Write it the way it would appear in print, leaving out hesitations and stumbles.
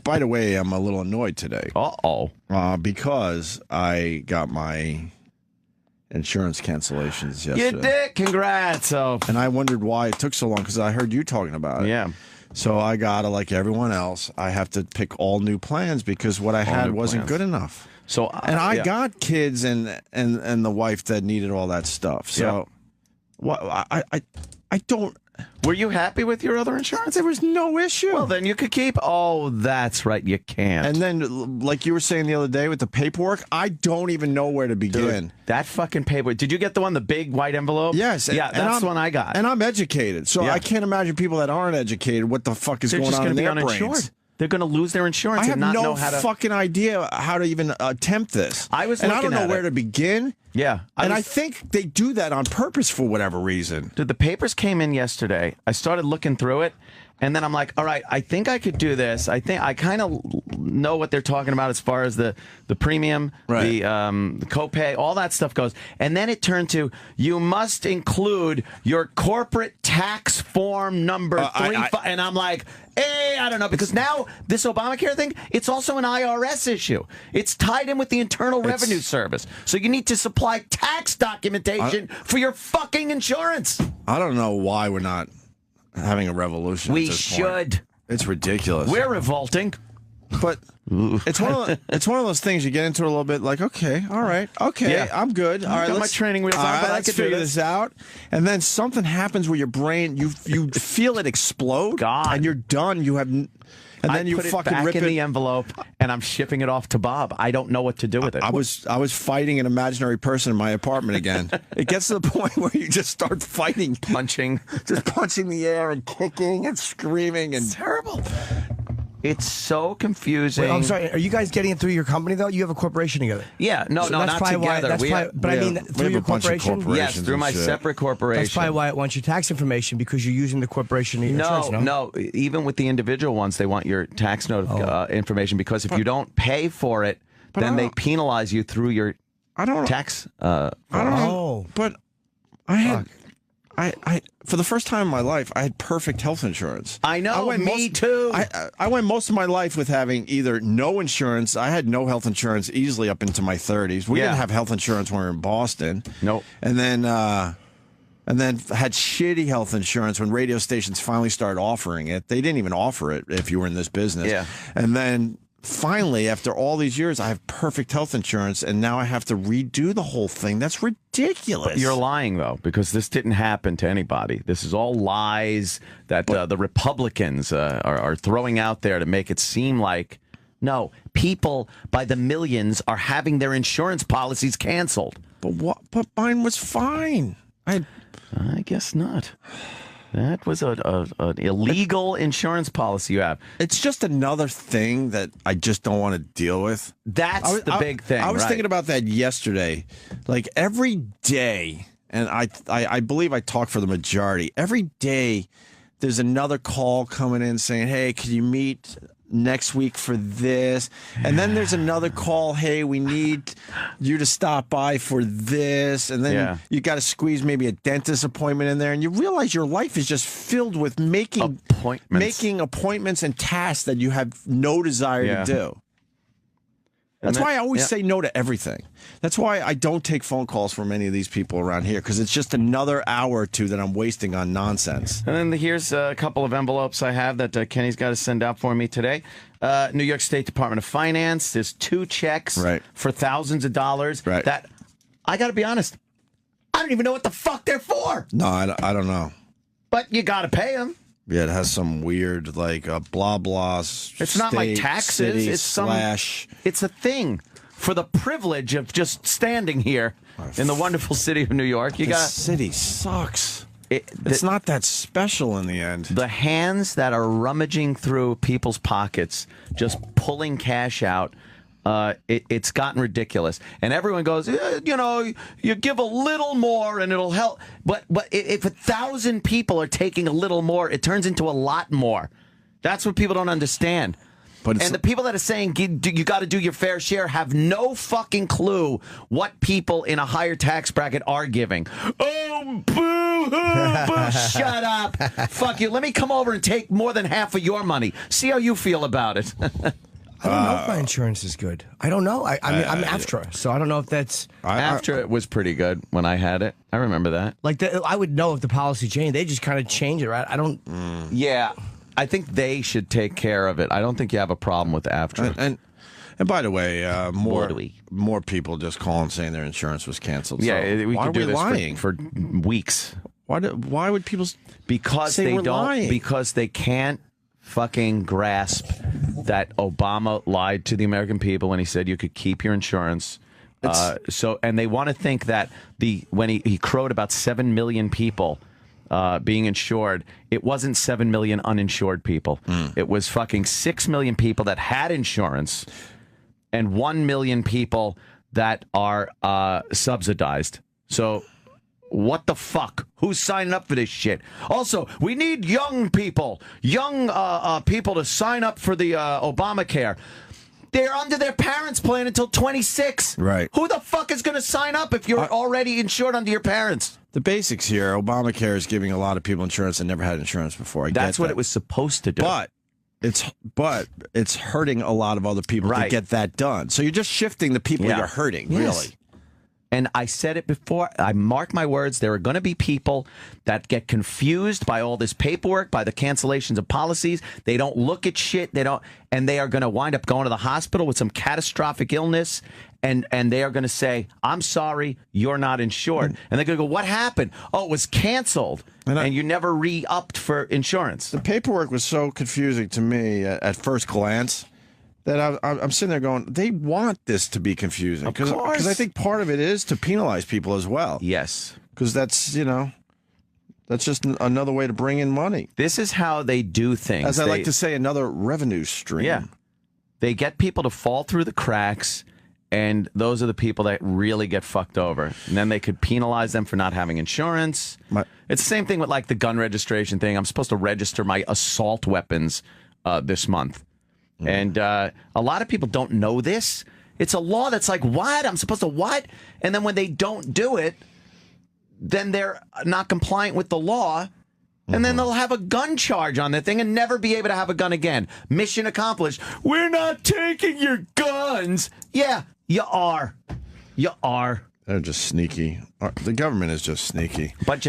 by the way, I'm a little annoyed today. Uh-oh. Because I got my insurance cancellations yesterday. You did? Congrats. And I wondered why it took so long because I heard you talking about it. Yeah. So I got to, like everyone else, I have to pick all new plans because what I had wasn't good enough. So I got kids and the wife that needed all that stuff. So I don't. Were you happy with your other insurance? There was no issue. Well, then you could keep. Oh, that's right. You can't. And then, like you were saying the other day with the paperwork, I don't even know where to begin. Dude, that fucking paperwork. Did you get the one, the big white envelope? Yes. Yeah, that's the one I got. And I'm educated, so I can't imagine people that aren't educated what the fuck is going on in their brains. They're going to lose their insurance and not know how to. I have no fucking idea how to even attempt this. I don't know where to begin. Yeah. I think they do that on purpose for whatever reason. Dude, the papers came in yesterday. I started looking through it, and then I'm like, all right, I think I could do this. I think I kind of know what they're talking about as far as the premium, the copay, all that stuff goes. And then it turned to, you must include your corporate tax form number 35. And I'm like, I don't know, because now this Obamacare thing, it's also an IRS issue. It's tied in with the Internal Revenue Service. So you need to supply tax documentation for your fucking insurance. I don't know why we're not having a revolution. We should. It's ridiculous. We're revolting. But it's one of those things you get into a little bit like, okay, all right, okay, I'm good. All right, got my training wheels on, but let's figure this out. And then something happens where your brain, you feel it explode, and you're done. You have, and then you put fucking it back rip in the envelope, and I'm shipping it off to Bob. I don't know what to do with it. I was fighting an imaginary person in my apartment again. It gets to the point where you just start fighting, punching the air and kicking and screaming, and it's terrible. It's so confusing. Wait, I'm sorry. Are you guys getting it through your company though? You have a corporation together. Yeah, no, not together. But I mean, through your corporation. Yes, through my separate corporation. That's probably why it wants your tax information, because you're using the corporation insurance. No. Even with the individual ones, they want your tax information, because if you don't pay for it, then they penalize you through your tax. I don't know. But I had. I for the first time in my life, I had perfect health insurance. I know, me too. I went most of my life with having either no insurance. I had no health insurance easily up into my 30s. We didn't have health insurance when we were in Boston. Nope. And then had shitty health insurance when radio stations finally started offering it. They didn't even offer it if you were in this business. Yeah. And then finally, after all these years, I have perfect health insurance, and now I have to redo the whole thing. That's ridiculous. But you're lying, though, because this didn't happen to anybody. This is all lies that the Republicans are throwing out there to make it seem like, no, people by the millions are having their insurance policies canceled. But mine was fine. I guess not. That was an illegal insurance policy you have. It's just another thing that I just don't want to deal with. That's the big thing. I was thinking about that yesterday. Like every day, and I believe I talk for the majority, every day there's another call coming in saying, hey, can you meet next week for this? And then there's another call, hey, we need you to stop by for this. And then you got to squeeze maybe a dentist appointment in there, and you realize your life is just filled with making appointments and tasks that you have no desire to do. That's why I always say no to everything. That's why I don't take phone calls from any of these people around here, because it's just another hour or two that I'm wasting on nonsense. And then here's a couple of envelopes I have that Kenny's got to send out for me today. New York State Department of Finance. There's 2 checks for thousands of dollars. Right. That, I got to be honest, I don't even know what the fuck they're for. No, I don't know. But you got to pay them. Yeah, it has some weird, like, blah, blah. It's not my taxes. It's a thing for the privilege of just standing here in the wonderful city of New York. This city sucks. It's not that special in the end. The hands that are rummaging through people's pockets, just pulling cash out, it's gotten ridiculous. And everyone goes, you give a little more and it'll help. But if 1,000 people are taking a little more, it turns into a lot more. That's what people don't understand. And the people that are saying you got to do your fair share have no fucking clue what people in a higher tax bracket are giving. Oh, boo! Shut up. Fuck you. Let me come over and take more than half of your money. See how you feel about it. I don't know if my insurance is good. I don't know. I mean, I'm AFTRA, so I don't know if that's... After it was pretty good when I had it. I remember that. Like, I would know if the policy changed. They just kind of change it, right? I don't... Yeah. I think they should take care of it. I don't think you have a problem with AFTRA. And by the way, more people just calling saying their insurance was canceled. Yeah, so we why could do are we this lying? for weeks. Why would people because say they we're don't lying? Because they can't fucking grasp that Obama lied to the American people when he said you could keep your insurance. And they want to think that when he crowed about 7 million people being insured, it wasn't 7 million uninsured people. It was fucking 6 million people that had insurance and 1 million people that are subsidized. So what the fuck? Who's signing up for this shit? Also, we need young people to sign up for the Obamacare. They're under their parents' plan until 26. Right. Who the fuck is going to sign up if you're already insured under your parents? The basics here, Obamacare is giving a lot of people insurance that never had insurance before. That's what it was supposed to do. But it's hurting a lot of other people to get that done. So you're just shifting the people you're hurting, really. And I said it before. I mark my words. There are going to be people that get confused by all this paperwork, by the cancellations of policies. They don't look at shit. And they are going to wind up going to the hospital with some catastrophic illness. And they are going to say, I'm sorry, you're not insured. And they're going to go, what happened? Oh, it was canceled. And you never re-upped for insurance. The paperwork was so confusing to me at first glance that I'm sitting there going, they want this to be confusing. Because I think part of it is to penalize people as well. Yes. Because that's just another way to bring in money. This is how they do things. As I like to say, another revenue stream. Yeah. They get people to fall through the cracks, and those are the people that really get fucked over. And then they could penalize them for not having insurance. It's the same thing with like the gun registration thing. I'm supposed to register my assault weapons this month. And a lot of people don't know this. It's a law that's like, what? I'm supposed to what? And then when they don't do it, then they're not compliant with the law. And then they'll have a gun charge on their thing and never be able to have a gun again. Mission accomplished. We're not taking your guns. Yeah, you are. You are. They're just sneaky. The government is just sneaky. But